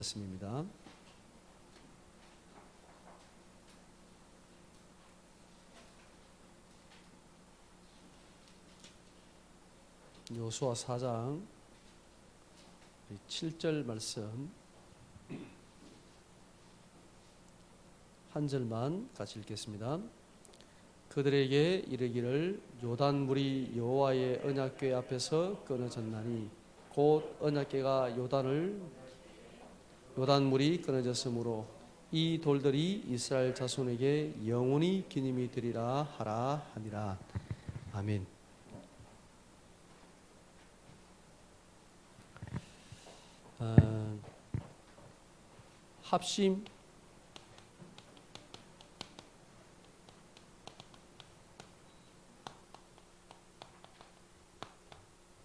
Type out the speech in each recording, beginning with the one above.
말씀입니다. 여호수아 4장 7절 말씀 한 절만 같이 읽겠습니다. 그들에게 이르기를 요단물이 여호와의 언약궤 앞에서 끊어졌나니 곧 언약궤가 요단물이 끊어졌으므로 이 돌들이 이스라엘 자손에게 영원히 기념이 되리라 하라 하니라. 아멘. 합심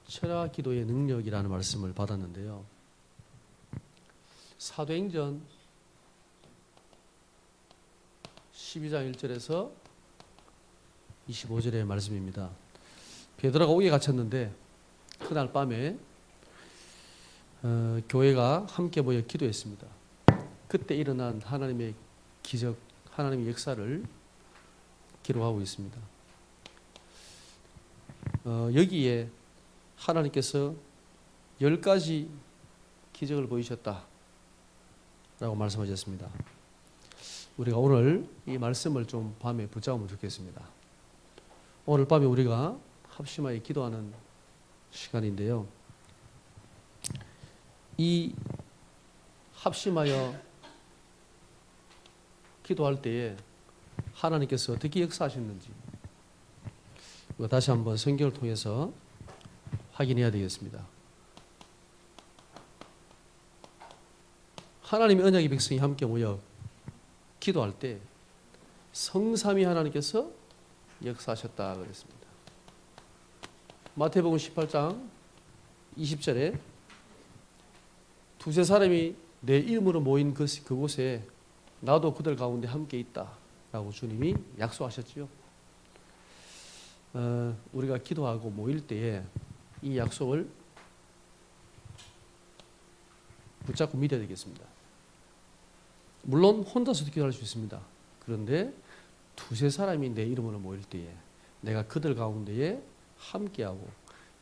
철야 기도의 능력이라는 말씀을 받았는데요. 사도행전 12장 1절에서 25절의 말씀입니다. 베드로가 옥에 갇혔는데 그날 밤에 교회가 함께 모여 기도했습니다. 그때 일어난 하나님의 기적, 하나님의 역사를 기록하고 있습니다. 여기에 하나님께서 10가지 기적을 보이셨다 라고 말씀하셨습니다. 우리가 오늘 이 말씀을 좀 밤에 붙잡으면 좋겠습니다. 오늘 밤에 우리가 합심하여 기도하는 시간인데요. 이 합심하여 기도할 때에 하나님께서 어떻게 역사하셨는지 다시 한번 성경을 통해서 확인해야 되겠습니다. 하나님의 언약의 백성이 함께 모여 기도할 때 성삼위 하나님께서 역사하셨다 그랬습니다. 마태복음 18장 20절에 두세 사람이 내 이름으로 모인 그곳에 나도 그들 가운데 함께 있다 라고 주님이 약속하셨지요. 우리가 기도하고 모일 때에 이 약속을 붙잡고 믿어야 되겠습니다. 물론 혼자서도 기도할 수 있습니다. 그런데 두세 사람이 내 이름으로 모일 때에 내가 그들 가운데에 함께하고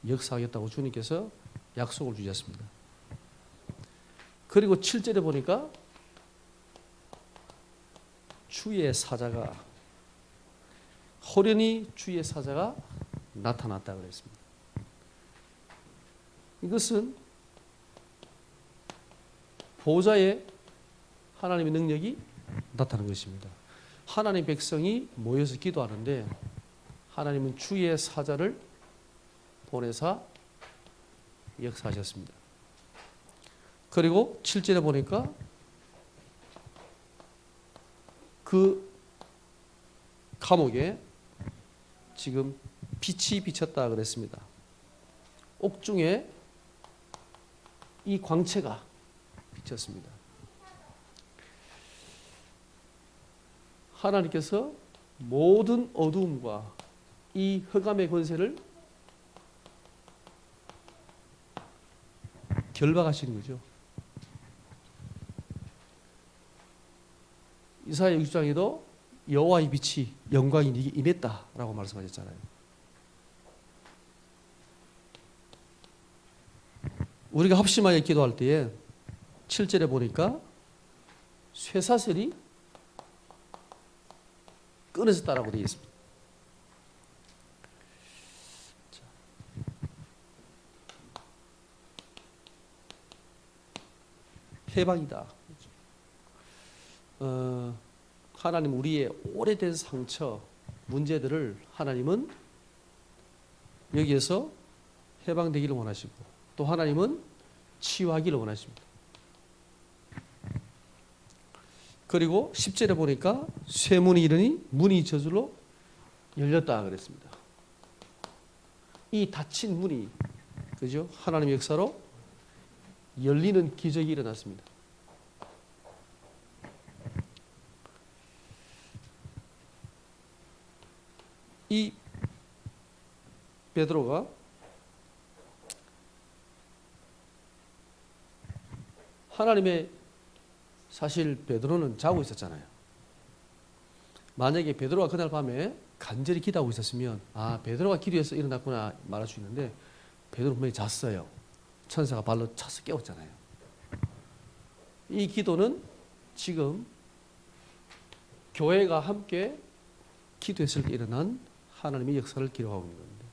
역사하겠다고 주님께서 약속을 주셨습니다. 그리고 7절에 보니까 주의 사자가 호련히 주의 사자가 나타났다 그랬습니다. 이것은 보좌에 하나님의 능력이 나타나는 것입니다. 하나님의 백성이 모여서 기도하는데 하나님은 주의 사자를 보내사 역사하셨습니다. 그리고 7절에 보니까 그 감옥에 지금 빛이 비쳤다 그랬습니다. 옥중에 이 광채가 비쳤습니다. 하나님께서 모든 어두움과 이 흑암의 권세를 결박하시는 거죠. 이사야 6장에도 여호와의 빛이 영광이 네게 임했다라고 말씀하셨잖아요. 우리가 합심하여 기도할 때에 7절에 보니까 쇠사슬이 끊어졌다라고 되어 있습니다. 해방이다. 하나님 우리의 오래된 상처, 문제들을 하나님은 여기에서 해방되기를 원하시고 또 하나님은 치유하기를 원하십니다. 그리고 10절에 보니까 쇠문이 이르니 문이 저절로 열렸다 그랬습니다. 이 닫힌 문이 그죠? 하나님의 역사로 열리는 기적이 일어났습니다. 이 베드로가 하나님의 사실 베드로는 자고 있었잖아요. 만약에 베드로가 그날 밤에 간절히 기도하고 있었으면 베드로가 기도해서 일어났구나 말할 수 있는데 베드로 분명히 잤어요. 천사가 발로 차서 깨웠잖아요. 이 기도는 지금 교회가 함께 기도했을 때 일어난 하나님의 역사를 기록하고 있는 겁니다.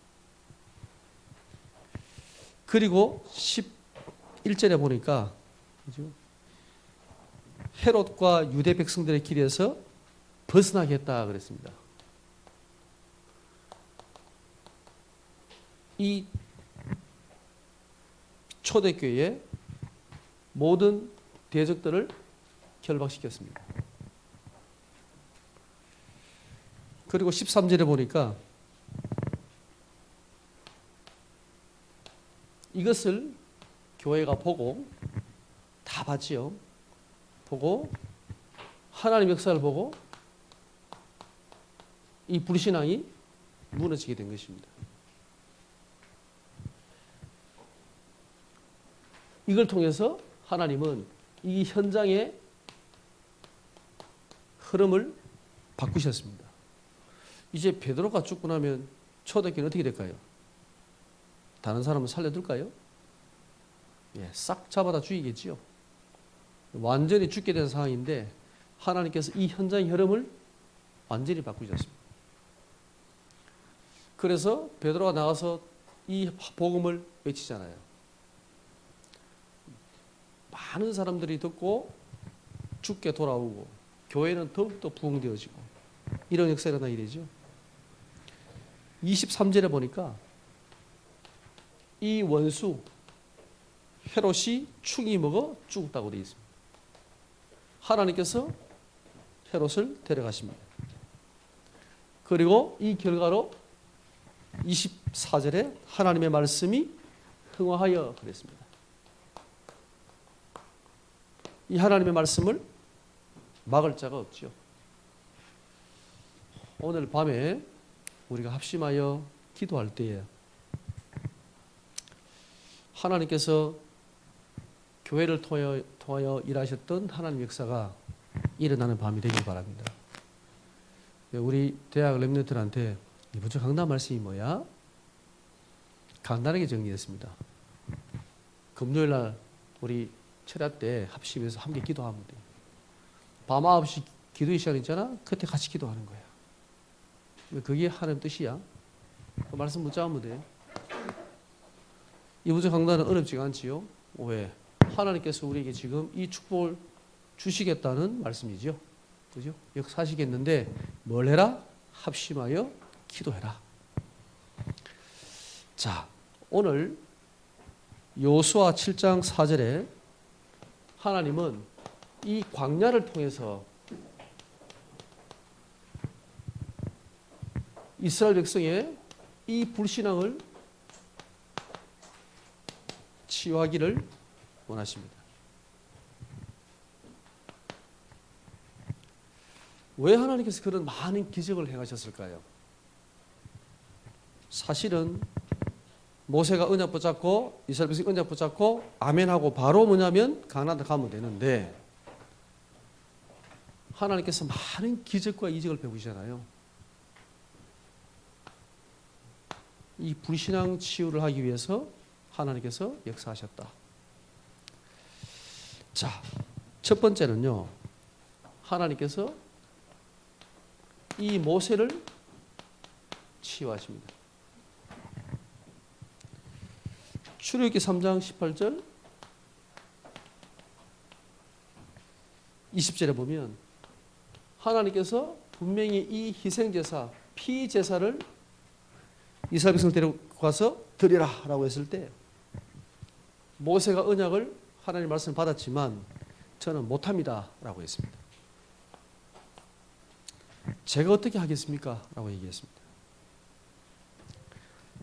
그리고 11절에 보니까 헤롯과 유대 백성들의 길에서 벗어나게 했다 그랬습니다. 이 초대교회의 모든 대적들을 결박시켰습니다. 그리고 13절에 보니까 이것을 교회가 보고 다 봤지요. 보고 하나님 역사를 보고 이 불신앙이 무너지게 된 것입니다. 이걸 통해서 하나님은 이 현장의 흐름을 바꾸셨습니다. 이제 베드로가 죽고 나면 초대교회는 어떻게 될까요? 다른 사람은 살려둘까요? 싹 잡아다 죽이겠지요. 완전히 죽게 된 상황인데 하나님께서 이 현장의 흐름을 완전히 바꾸셨습니다. 그래서 베드로가 나가서 이 복음을 외치잖아요. 많은 사람들이 듣고 죽게 돌아오고 교회는 더욱더 부흥되어지고 이런 역사가 일어나게 되죠. 23절에 보니까 이 원수 헤롯이 충이 먹어 죽었다고 되어 있습니다. 하나님께서 헤롯을 데려가십니다. 그리고 이 결과로 24절에 하나님의 말씀이 흥화하여 그랬습니다. 이 하나님의 말씀을 막을 자가 없죠. 오늘 밤에 우리가 합심하여 기도할 때에 하나님께서 교회를 통하여 일하셨던 하나님 역사가 일어나는 밤이 되길 바랍니다. 우리 대학 렘넌트들한테 이번 주 강단 말씀이 뭐야? 간단하게 정리했습니다. 금요일 날 우리 철야 때 합심해서 함께 기도하면 돼요. 밤 9시 기도의 시간 있잖아. 그때 같이 기도하는 거야. 그게 하나님 뜻이야. 그 말씀 붙잡으면 돼. 이번 주 강단은 어렵지가 않지요. 왜? 하나님께서 우리에게 지금 이 축복을 주시겠다는 말씀이죠. 그죠? 역사하시겠는데 뭘 해라? 합심하여 기도해라. 자, 오늘 여호수아 7장 4절에 하나님은 이 광야를 통해서 이스라엘 백성의 이 불신앙을 치유하기를 원하십니다. 왜 하나님께서 그런 많은 기적을 행하셨을까요? 사실은 모세가 언약 붙잡고 이스라엘 백성이 언약 붙잡고 아멘하고 바로 뭐냐면 가나안 가면 되는데 하나님께서 많은 기적과 이적을 베푸시잖아요. 이 불신앙 치유를 하기 위해서 하나님께서 역사하셨다. 자, 첫 번째는요. 하나님께서 이 모세를 치유하십니다. 출애굽기 3장 18절 20절에 보면 하나님께서 분명히 이 희생제사, 피제사를 이스라엘 백성을 데려가서 드리라 라고 했을 때 모세가 언약을 하나님 말씀을 받았지만 저는 못합니다 라고 했습니다. 제가 어떻게 하겠습니까? 라고 얘기했습니다.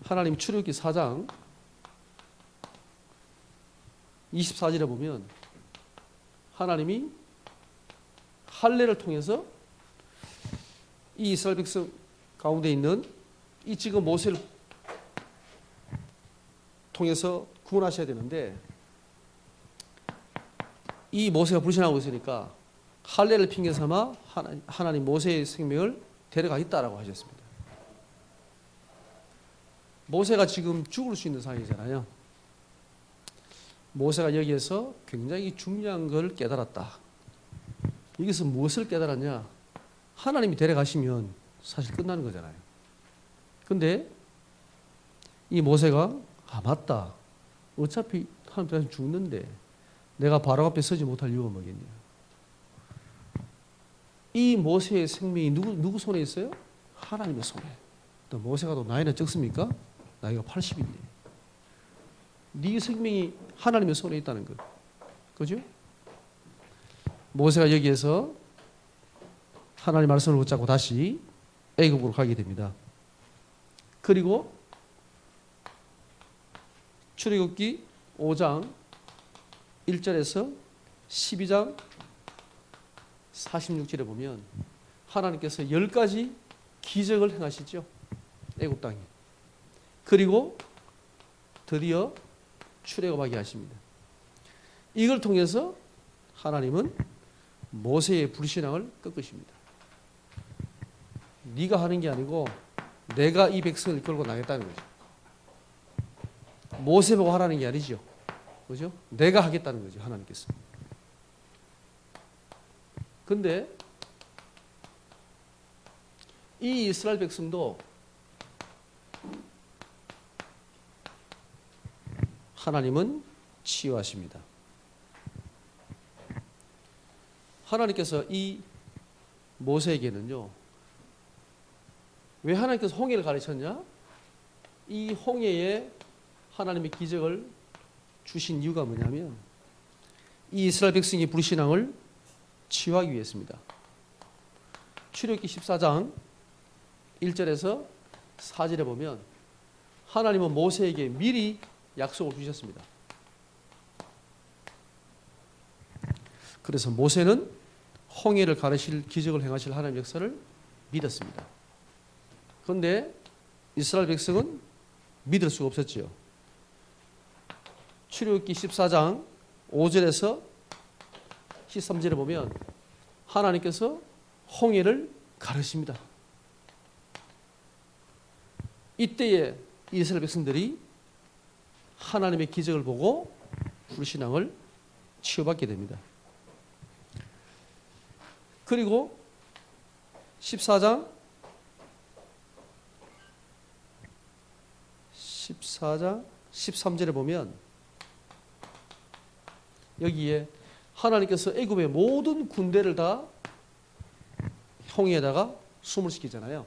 하나님 출애굽기 4장 24절에 보면 하나님이 할례를 통해서 이 이스라엘 백성 가운데 있는 이 지금 모세를 통해서 구원하셔야 되는데 이 모세가 불신하고 있으니까 할례를 핑계 삼아 하나님 모세의 생명을 데려가겠다라고 하셨습니다. 모세가 지금 죽을 수 있는 상황이잖아요. 모세가 여기에서 굉장히 중요한 걸 깨달았다. 여기서 무엇을 깨달았냐? 하나님이 데려가시면 사실 끝나는 거잖아요. 근데 이 모세가 맞다. 어차피 하나님 데려가시면 죽는데 내가 바로 앞에 서지 못할 이유가 뭐겠냐? 이 모세의 생명이 누구 손에 있어요? 하나님의 손에. 또 모세가 또 나이는 적습니까? 나이가 80인데. 네 생명이 하나님의 손에 있다는 것. 그죠? 모세가 여기에서 하나님 말씀을 붙잡고 다시 애굽으로 가게 됩니다. 그리고 출애굽기 5장 1절에서 12장 46절에 보면 하나님께서 10가지 기적을 행하시죠. 애굽 땅에. 그리고 드디어 출애굽하게 하십니다. 이걸 통해서 하나님은 모세의 불신앙을 꺾으십니다. 네가 하는 게 아니고 내가 이 백성을 이끌고 나겠다는 거죠. 모세 보고 하라는 게 아니죠. 그죠? 내가 하겠다는 거죠. 하나님께서. 근데 이 이스라엘 백성도 하나님은 치유하십니다. 하나님께서 이 모세에게는요, 왜 하나님께서 홍해를 가르쳤냐? 이 홍해에 하나님의 기적을 주신 이유가 뭐냐면 이 이스라엘 백성의 불신앙을 치유하기 위해서입니다. 출애굽기 14장 1절에서 4절에 보면 하나님은 모세에게 미리 약속을 주셨습니다. 그래서 모세는 홍해를 가르실 기적을 행하실 하나님의 역사를 믿었습니다. 그런데 이스라엘 백성은 믿을 수가 없었지요. 출애굽기 14장 5절에서 13절에 보면 하나님께서 홍해를 가르십니다. 이때에 이스라엘 백성들이 하나님의 기적을 보고 불신앙을 치유받게 됩니다. 그리고 14장 13절에 보면 여기에 하나님께서 애굽의 모든 군대를 다 홍해에다가 숨을 시키잖아요.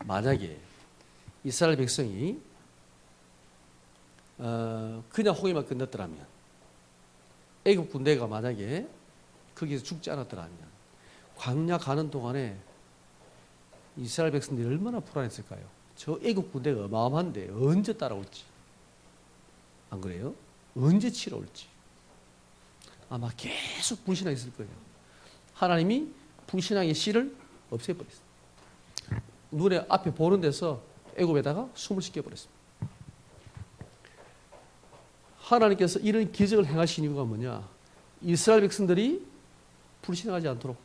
만약에 이스라엘 백성이 그냥 홍해만 건넜더라면, 애굽 군대가 만약에 거기서 죽지 않았더라면 광야 가는 동안에 이스라엘 백성들이 얼마나 불안했을까요? 저 애굽 군대가 어마어마한데 언제 따라올지, 안 그래요? 언제 치러 올지 아마 계속 불신하게 있을 거예요. 하나님이 불신앙의 씨를 없애버렸어요. 눈에 앞에 보는 데서 애굽에다가 숨을 시켜버렸습니다. 하나님께서 이런 기적을 행하신 이유가 뭐냐? 이스라엘 백성들이 불신하지 않도록.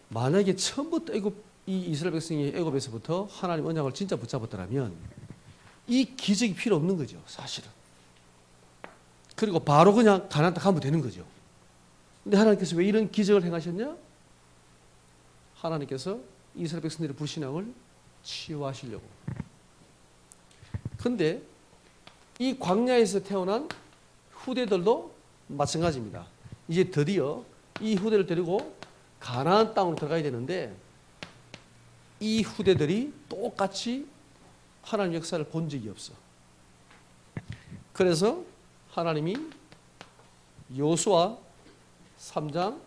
만약에 처음부터 이 이스라엘 백성이 애굽에서부터 하나님 언약을 진짜 붙잡았더라면 이 기적이 필요 없는 거죠, 사실은. 그리고 바로 그냥 가나안 땅 가면 되는 거죠. 근데 하나님께서 왜 이런 기적을 행하셨냐? 하나님께서 이스라엘 백성들의 불신앙을 치유하시려고. 근데 이 광야에서 태어난 후대들도 마찬가지입니다. 이제 드디어 이 후대를 데리고 가나안 땅으로 들어가야 되는데 이 후대들이 똑같이 하나님 역사를 본 적이 없어. 그래서 하나님이 여호수아 3장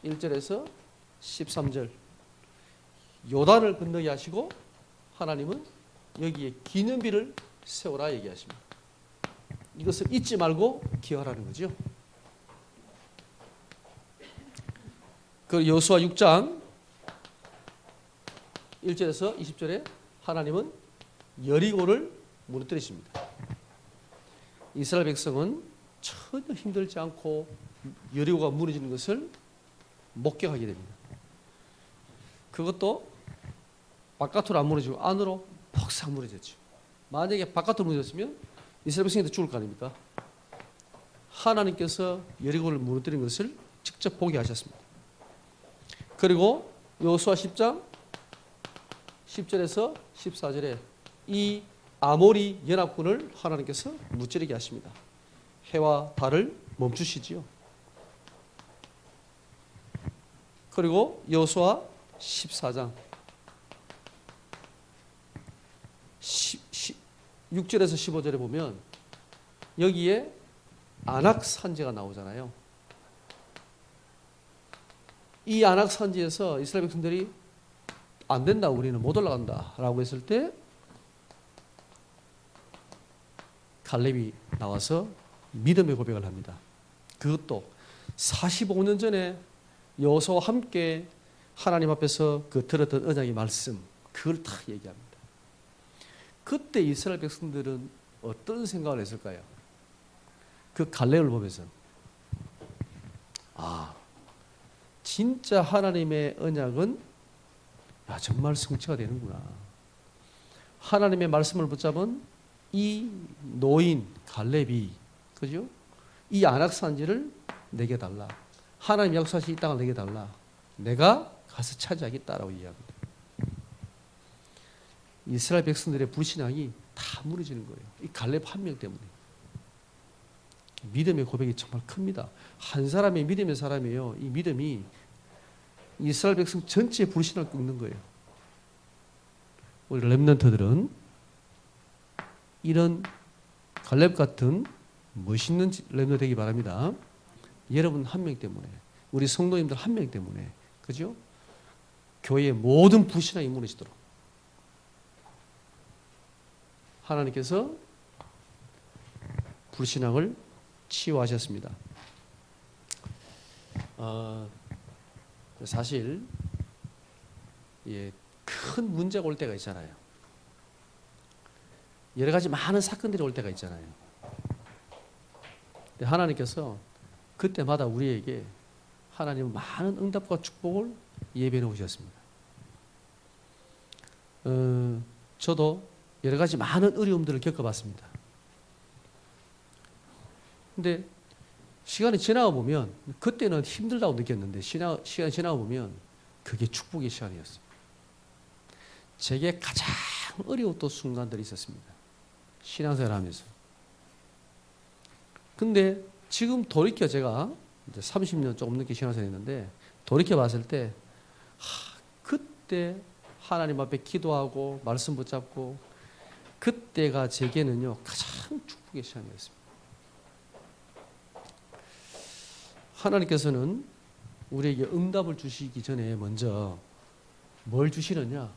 1절에서 13절 요단을 건너게 하시고 하나님은 여기에 기념비를 세우라 얘기하십니다. 이것을 잊지 말고 기억하라는 거죠. 그 여호수아 6장 1절에서 20절에 하나님은 여리고를 무너뜨리십니다. 이스라엘 백성은 전혀 힘들지 않고 여리고가 무너지는 것을 목격하게 됩니다. 그것도 바깥으로 안 무너지고 안으로 폭삭 무너졌죠. 만약에 바깥으로 무너졌으면 이스라엘 백성이 죽을 거 아닙니까? 하나님께서 여리고를 무너뜨린 것을 직접 보게 하셨습니다. 그리고 여호수아 10장 10절에서 14절에 이 아모리 연합군을 하나님께서 무찌르게 하십니다. 해와 달을 멈추시지요. 그리고 여호수아 14장 6절에서 15절에 보면 여기에 아낙 산지가 나오잖아요. 이 아낙 산지에서 이스라엘 백성들이 안 된다, 우리는 못 올라간다 라고 했을 때 갈렙이 나와서 믿음의 고백을 합니다. 그것도 45년 전에 여호수아와 함께 하나님 앞에서 그 들었던 언약의 말씀, 그걸 다 얘기합니다. 그때 이스라엘 백성들은 어떤 생각을 했을까요? 그 갈렙을 보면서 진짜 하나님의 언약은 정말 성취가 되는구나. 하나님의 말씀을 붙잡은 이 노인 갈렙이, 그죠? 이 아낙 산지를 내게 달라. 하나님 약속하신 이 땅을 내게 달라. 내가 가서 차지하겠다라고 이야기합니다. 이스라엘 백성들의 불신앙이 다 무너지는 거예요. 이 갈렙 한 명 때문에. 믿음의 고백이 정말 큽니다. 한 사람의 믿음의 사람이에요. 이 믿음이 이스라엘 백성 전체의 불신을 꺾는 거예요. 우리 렘넌트들은 이런 갈렙 같은 멋있는 렘넌트 되기 바랍니다. 여러분 한 명 때문에, 우리 성도님들 한 명 때문에, 그죠? 교회의 모든 불신앙이 무너지도록 하나님께서 불신앙을 치유하셨습니다. 사실 큰 문제가 올 때가 있잖아요. 여러 가지 많은 사건들이 올 때가 있잖아요. 하나님께서 그때마다 우리에게 하나님은 많은 응답과 축복을 예배해 놓으셨습니다. 저도 여러 가지 많은 어려움들을 겪어봤습니다. 근데 시간이 지나가 보면, 그때는 힘들다고 느꼈는데 시간이 지나가 보면 그게 축복의 시간이었어요. 제게 가장 어려웠던 순간들이 있었습니다. 신앙생활 하면서. 근데 지금 돌이켜, 제가 이제 30년 조금 넘게 신앙생활 했는데 돌이켜 봤을 때 그때 하나님 앞에 기도하고 말씀 붙잡고 그때가 제게는요 가장 축복의 시간이었습니다. 하나님께서는 우리에게 응답을 주시기 전에 먼저 뭘 주시느냐?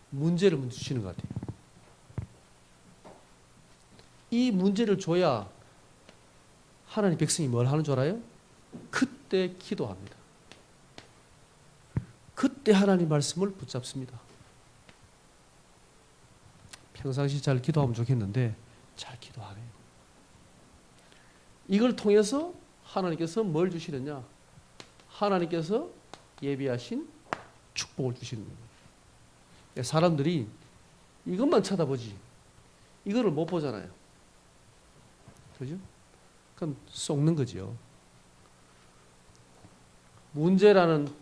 문제를 먼저 주시는 것 같아요. 이 문제를 줘야 하나님 백성이 뭘 하는 줄 알아요? 그때 기도합니다. 그때 하나님 말씀을 붙잡습니다. 평상시 잘 기도하면 좋겠는데 잘 기도 안 해요. 이걸 통해서 하나님께서 뭘 주시느냐? 하나님께서 예비하신 축복을 주시는 거예요. 사람들이 이것만 쳐다보지 이거를 못 보잖아요. 그죠? 그럼 속는 거죠. 문제라는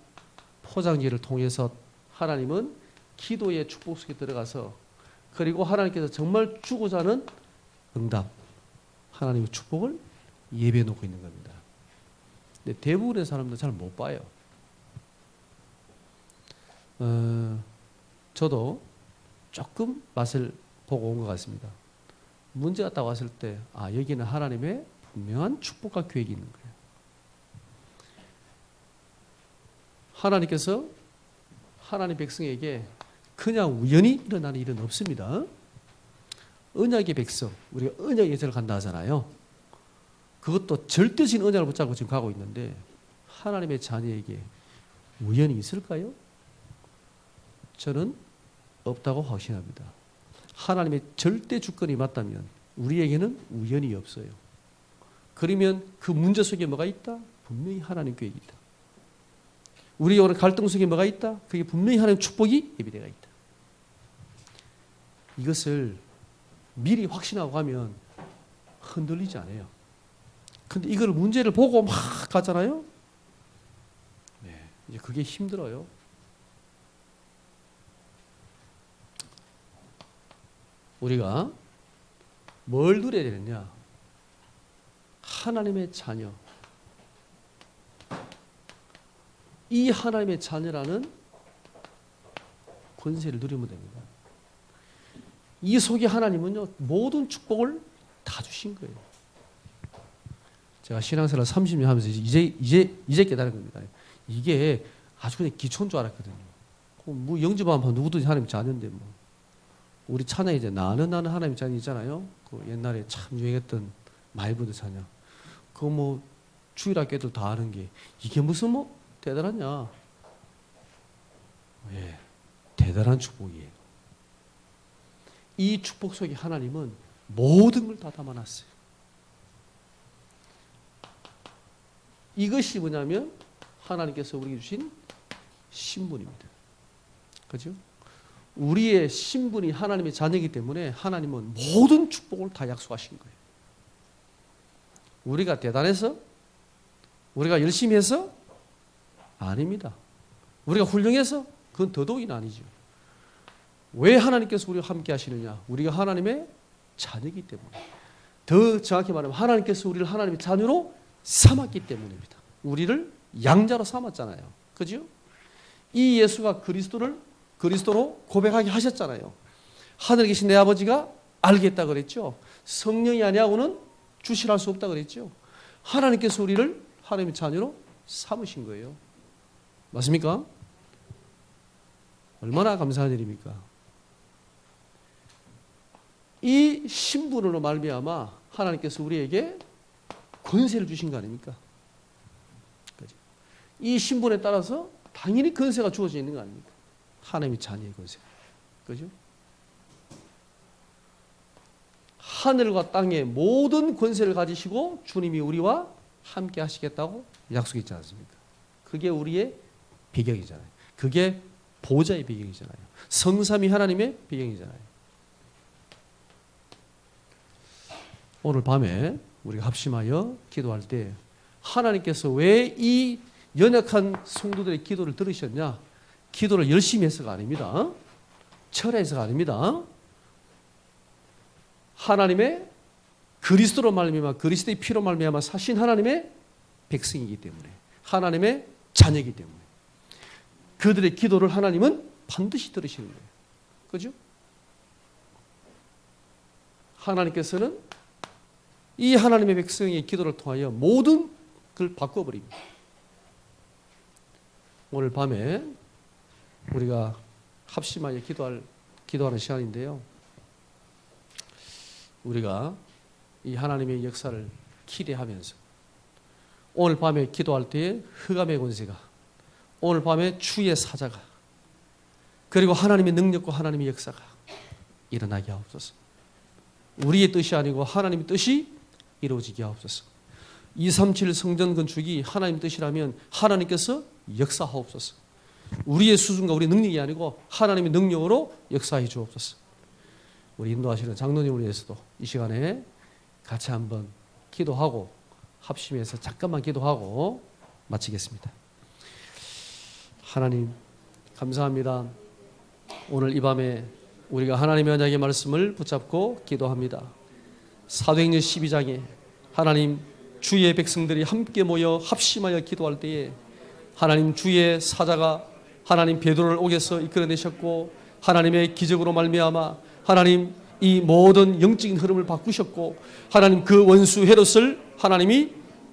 포장지를 통해서 하나님은 기도의 축복 속에 들어가서, 그리고 하나님께서 정말 주고자 하는 응답, 하나님의 축복을 예배해 놓고 있는 겁니다. 근데 대부분의 사람들은 잘 못 봐요. 저도 조금 맛을 보고 온 것 같습니다. 문제가 딱 왔을 때 여기는 하나님의 분명한 축복과 계획이 있는 거예요. 하나님께서 하나님 백성에게 그냥 우연히 일어나는 일은 없습니다. 언약의 백성, 우리가 언약의 예절을 간다 하잖아요. 그것도 절대적인 언약을 붙잡고 지금 가고 있는데 하나님의 자녀에게 우연이 있을까요? 저는 없다고 확신합니다. 하나님의 절대 주권이 맞다면 우리에게는 우연이 없어요. 그러면 그 문제 속에 뭐가 있다? 분명히 하나님 계획이 있다. 우리가 오늘 갈등 속에 뭐가 있다? 그게 분명히 하나님의 축복이 예비되어 있다. 이것을 미리 확신하고 가면 흔들리지 않아요. 근데 이걸 문제를 보고 막 가잖아요. 네, 이제 그게 힘들어요. 우리가 뭘 누려야 되느냐? 하나님의 자녀. 이 하나님의 자녀라는 권세를 누리면 됩니다. 이 속에 하나님은요, 모든 축복을 다 주신 거예요. 제가 신앙생활 30년 하면서 이제 깨달은 겁니다. 이게 아주 그냥 기초인 줄 알았거든요. 뭐 영접하면 누구든지 하나님 자녀인데 뭐. 우리 찬양에 이제 나는 하나님 자녀 있잖아요. 그 옛날에 참 유행했던 마일브드 찬양. 그거 뭐 주일학교들 다 아는 게 이게 무슨 뭐 대단하냐? 예, 대단한 축복이에요. 이 축복 속에 하나님은 모든 걸 다 담아놨어요. 이것이 뭐냐면 하나님께서 우리에게 주신 신분입니다. 그렇죠? 우리의 신분이 하나님의 자녀이기 때문에 하나님은 모든 축복을 다 약속하신 거예요. 우리가 대단해서? 우리가 열심히 해서? 아닙니다. 우리가 훌륭해서? 그건 더더욱이 아니죠. 왜 하나님께서 우리와 함께 하시느냐? 우리가 하나님의 자녀이기 때문에. 더 정확히 말하면 하나님께서 우리를 하나님의 자녀로 삼았기 때문입니다. 우리를 양자로 삼았잖아요. 그죠? 이 예수가 그리스도로 고백하게 하셨잖아요. 하늘에 계신 내 아버지가 알겠다 그랬죠. 성령이 아니하고는 주시할 수 없다 그랬죠. 하나님께서 우리를 하나님의 자녀로 삼으신 거예요. 맞습니까? 얼마나 감사한 일입니까? 이 신분으로 말미암아 하나님께서 우리에게 권세를 주신 거 아닙니까? 그죠? 이 신분에 따라서 당연히 권세가 주어져 있는 거 아닙니까? 하나님의 자녀의 권세. 그죠? 하늘과 땅의 모든 권세를 가지시고 주님이 우리와 함께 하시겠다고 약속했지 않습니까? 그게 우리의 배경이잖아요. 그게 보좌의 배경이잖아요. 성삼위 하나님의 배경이잖아요. 오늘 밤에 우리가 합심하여 기도할 때 하나님께서 왜 이 연약한 성도들의 기도를 들으셨냐? 기도를 열심히 해서가 아닙니다. 철회해서가 아닙니다. 하나님의 그리스도로 말미암아 그리스도의 피로 말미암아 사신 하나님의 백성이기 때문에 하나님의 자녀이기 때문에 그들의 기도를 하나님은 반드시 들으시는 거예요. 그죠? 하나님께서는 이 하나님의 백성의 기도를 통하여 모든 걸 바꿔버립니다. 오늘 밤에 우리가 합심하여 기도하는 시간인데요. 우리가 이 하나님의 역사를 기대하면서 오늘 밤에 기도할 때에 흑암의 권세가 오늘 밤에 주의 사자가 그리고 하나님의 능력과 하나님의 역사가 일어나게 하옵소서. 우리의 뜻이 아니고 하나님의 뜻이 이루어지게 하옵소서. 237 성전 건축이 하나님의 뜻이라면 하나님께서 역사하옵소서. 우리의 수준과 우리의 능력이 아니고 하나님의 능력으로 역사해 주옵소서. 우리 인도하시는 장로님을 위해서도 이 시간에 같이 한번 기도하고 합심해서 잠깐만 기도하고 마치겠습니다. 하나님 감사합니다. 오늘 이 밤에 우리가 하나님의 언약의 말씀을 붙잡고 기도합니다. 사도행전 12장에 하나님 주의 백성들이 함께 모여 합심하여 기도할 때에 하나님 주의 사자가 하나님 베드로를 옥에서 이끌어내셨고 하나님의 기적으로 말미암아 하나님 이 모든 영적인 흐름을 바꾸셨고 하나님 그 원수 헤롯을 하나님이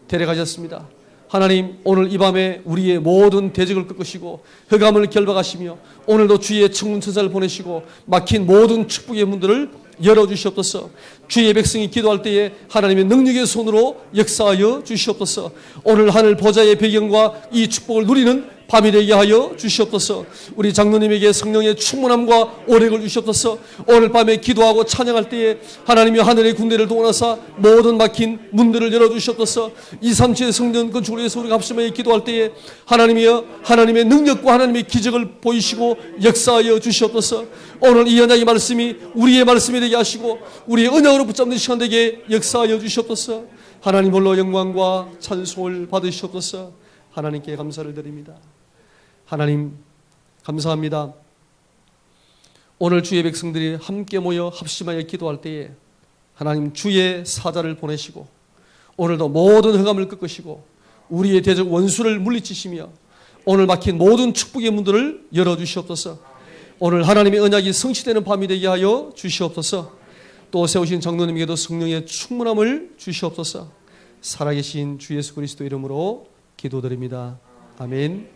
데려가셨습니다. 하나님 오늘 이 밤에 우리의 모든 대적을 꺾으시고 흑암을 결박하시며 오늘도 주의 청문천사를 보내시고 막힌 모든 축복의 문들을 열어주시옵소서. 주의 백성이 기도할 때에 하나님의 능력의 손으로 역사하여 주시옵소서. 오늘 하늘 보좌의 배경과 이 축복을 누리는 밤이 되게 하여 주시옵소서. 우리 장로님에게 성령의 충만함과 오력을 주시옵소서. 오늘 밤에 기도하고 찬양할 때에 하나님이 하늘의 군대를 동원하사 모든 막힌 문들을 열어주시옵소서. 237 성전 건축을 위해서 우리가 합심하여 기도할 때에 하나님이여 하나님의 능력과 하나님의 기적을 보이시고 역사하여 주시옵소서. 오늘 이 언약의 말씀이 우리의 말씀이 되게 하시고 우리의 언약으로 붙잡는 시간 되게 역사하여 주시옵소서. 하나님 홀로 영광과 찬송을 받으시옵소서. 하나님께 감사를 드립니다. 하나님 감사합니다. 오늘 주의 백성들이 함께 모여 합심하여 기도할 때에 하나님 주의 사자를 보내시고 오늘도 모든 흑암을 꺾으시고 우리의 대적 원수를 물리치시며 오늘 막힌 모든 축복의 문들을 열어주시옵소서. 오늘 하나님의 언약이 성취되는 밤이 되게 하여 주시옵소서. 또 세우신 장로님에게도 성령의 충만함을 주시옵소서. 살아계신 주 예수 그리스도 이름으로 기도드립니다. 아멘.